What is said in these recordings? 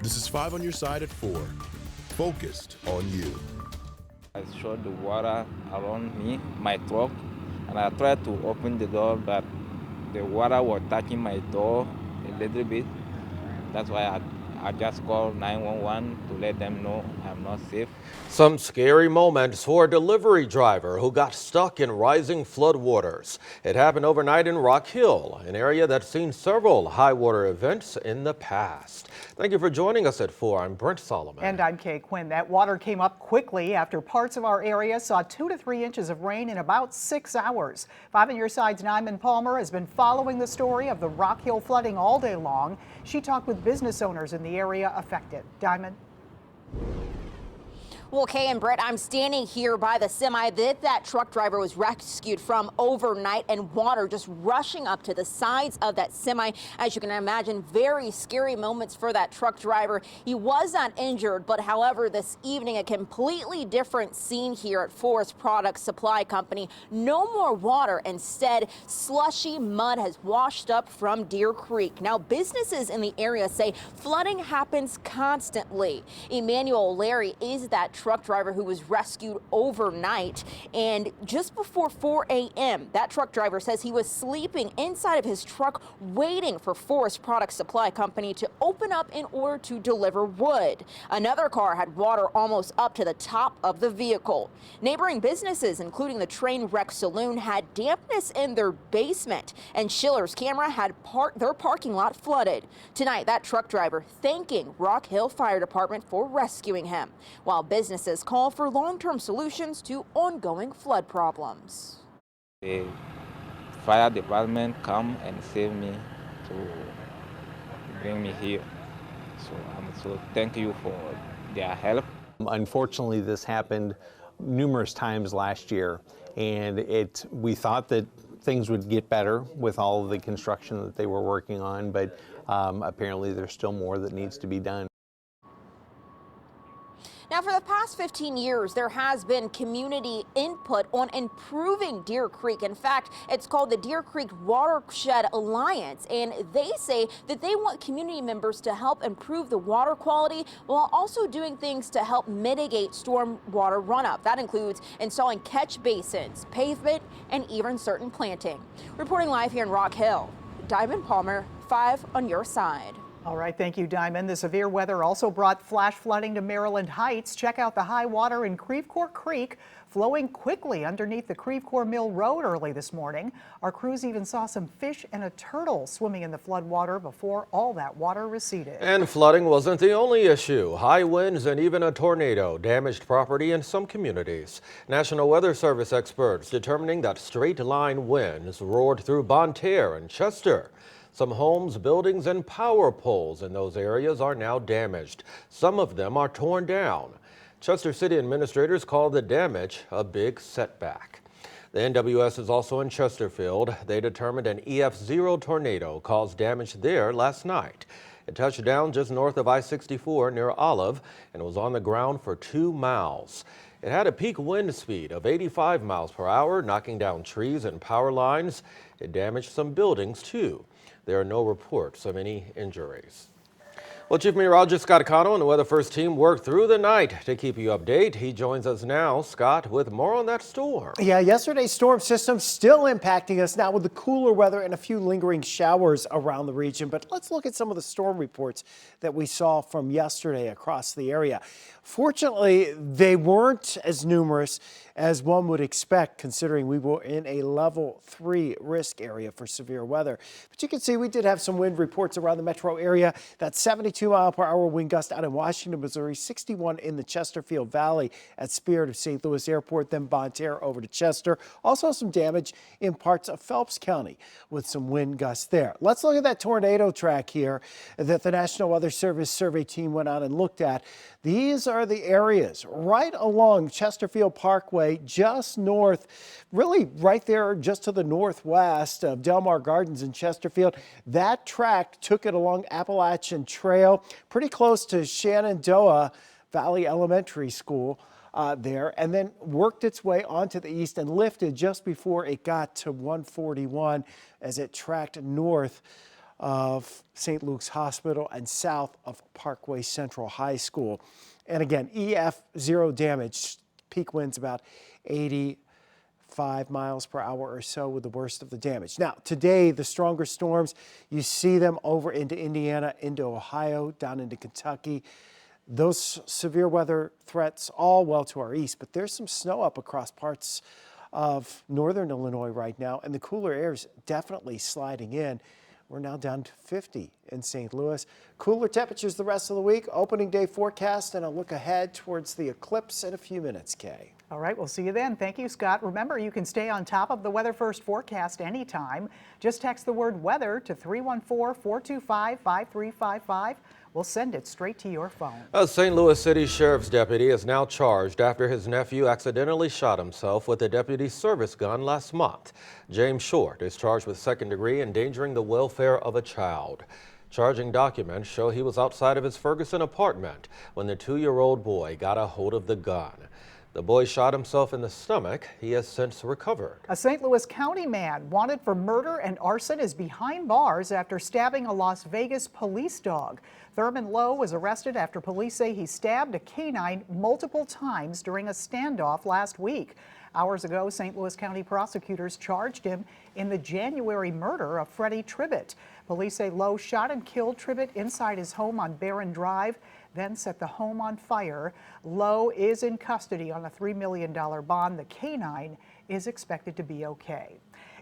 This is 5 on your side at 4. Focused on you. I saw the water around me, my truck, and I tried to open the door, but the water was touching my door a little bit. That's why I just called 911 to let them know I'm not safe. Some scary moments for a delivery driver who got stuck in rising floodwaters. It happened overnight in Rock Hill, an area that's seen several high water events in the past. Thank you for joining us at 4. I'm Brent Solomon. And I'm Kay Quinn. That water came up quickly after parts of our area saw 2 to 3 inches of rain in about 6 hours. 5 on your side's Nyman Palmer has been following the story of the Rock Hill flooding all day long. She talked with business owners in the area affected. Diamond. Well, Kay and Brett, I'm standing here by the semi that truck driver was rescued from overnight, and water just rushing up to the sides of that semi. As you can imagine, very scary moments for that truck driver. He was not injured, but however, this evening, a completely different scene here at Forest Products Supply Company. No more water. Instead, slushy mud has washed up from Deer Creek. Now, businesses in the area say flooding happens constantly. Emmanuel Larry is that truck driver who was rescued overnight, and just before 4 a.m. that truck driver says he was sleeping inside of his truck waiting for Forest Products Supply Company to open up in order to deliver wood. Another car had water almost up to the top of the vehicle. Neighboring businesses, including the Trainwreck Saloon, had dampness in their basement, and Schiller's Camera had their parking lot flooded. Tonight, that truck driver thanking Rock Hill Fire Department for rescuing him, while businesses call for long-term solutions to ongoing flood problems. The fire department come and save me to bring me here. So thank you for their help. Unfortunately, this happened numerous times last year, and we thought that things would get better with all of the construction that they were working on, but apparently there's still more that needs to be done. Now, for the past 15 years, there has been community input on improving Deer Creek. In fact, it's called the Deer Creek Watershed Alliance, and they say that they want community members to help improve the water quality while also doing things to help mitigate storm water runoff. That includes installing catch basins, pavement, and even certain planting. Reporting live here in Rock Hill, Diamond Palmer, 5 on your side. All right, thank you, Diamond. The severe weather also brought flash flooding to Maryland Heights. Check out the high water in Creve Coeur Creek flowing quickly underneath the Creve Coeur Mill Road early this morning. Our crews even saw some fish and a turtle swimming in the floodwater before all that water receded. And flooding wasn't the only issue. High winds and even a tornado damaged property in some communities. National Weather Service experts determining that straight-line winds roared through Bonne Terre and Chester. Some homes, buildings, and power poles in those areas are now damaged. Some of them are torn down. Chester City administrators call the damage a big setback. The NWS is also in Chesterfield. They determined an EF0 tornado caused damage there last night. It touched down just north of I-64 near Olive and was on the ground for 2 miles. It had a peak wind speed of 85 miles per hour, knocking down trees and power lines. It damaged some buildings, too. There are no reports of any injuries. Well, Chief Meteorologist Scott Cano and the Weather First team worked through the night to keep you updated. He joins us now, Scott, with more on that storm. Yeah, yesterday's storm system still impacting us now with the cooler weather and a few lingering showers around the region. But let's look at some of the storm reports that we saw from yesterday across the area. Fortunately, they weren't as numerous as one would expect, considering we were in a level 3 risk area for severe weather. But you can see we did have some wind reports around the metro area. That 72-mile-per-hour wind gust out in Washington, Missouri, 61 in the Chesterfield Valley at Spirit of St. Louis Airport, then Bonne Terre over to Chester. Also some damage in parts of Phelps County with some wind gusts there. Let's look at that tornado track here that the National Weather Service survey team went out and looked at. These are the areas right along Chesterfield Parkway, just north, really right there just to the northwest of Delmar Gardens in Chesterfield. That track took it along Appalachian Trail, pretty close to Shenandoah Valley Elementary School there, and then worked its way onto the east and lifted just before it got to 141 as it tracked north of St. Luke's Hospital and south of Parkway Central High School. And again, EF 0 damage, peak winds about 85 miles per hour or so with the worst of the damage. Now, today, the stronger storms, you see them over into Indiana, into Ohio, down into Kentucky. Those severe weather threats all well to our east, but there's some snow up across parts of northern Illinois right now, and the cooler air is definitely sliding in. We're now down to 50 in St. Louis. Cooler temperatures the rest of the week. Opening day forecast and a look ahead towards the eclipse in a few minutes, Kay. All right, we'll see you then. Thank you, Scott. Remember, you can stay on top of the Weather First forecast anytime. Just text the word weather to 314-425-5355. We'll send it straight to your phone. A St. Louis City Sheriff's deputy is now charged after his nephew accidentally shot himself with a deputy service gun last month. James Short is charged with second-degree endangering the welfare of a child. Charging documents show he was outside of his Ferguson apartment when the 2-year-old boy got a hold of the gun. The boy shot himself in the stomach. He has since recovered. A St. Louis County man wanted for murder and arson is behind bars after stabbing a Las Vegas police dog. Thurman Lowe was arrested after police say he stabbed a canine multiple times during a standoff last week. Hours ago, St. Louis County prosecutors charged him in the January murder of Freddie Tribbett. Police say Lowe shot and killed Tribbett inside his home on Barron Drive, then set the home on fire. Lowe is in custody on a $3 million bond. The canine is expected to be okay.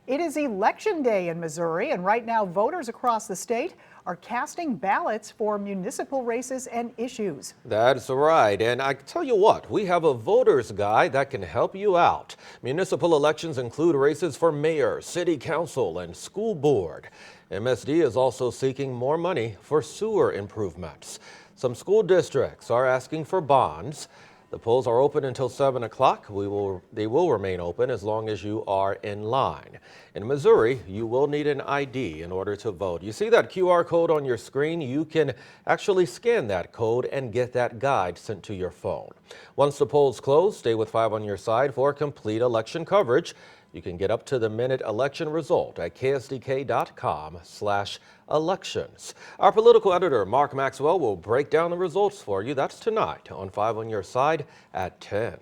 It is Election Day in Missouri, and right now voters across the state are casting ballots for municipal races and issues. That's right, and I tell you what, we have a voter's guide that can help you out. Municipal elections include races for mayor, city council, and school board. MSD is also seeking more money for sewer improvements. Some school districts are asking for bonds. The polls are open until 7 o'clock. They will remain open as long as you are in line. In Missouri, you will need an ID in order to vote. You see that QR code on your screen? You can actually scan that code and get that guide sent to your phone. Once the polls close, stay with 5 on your side for complete election coverage. You can get up to the minute election result at ksdk.com/elections. Our political editor, Mark Maxwell, will break down the results for you. That's tonight on 5 on your side at 10.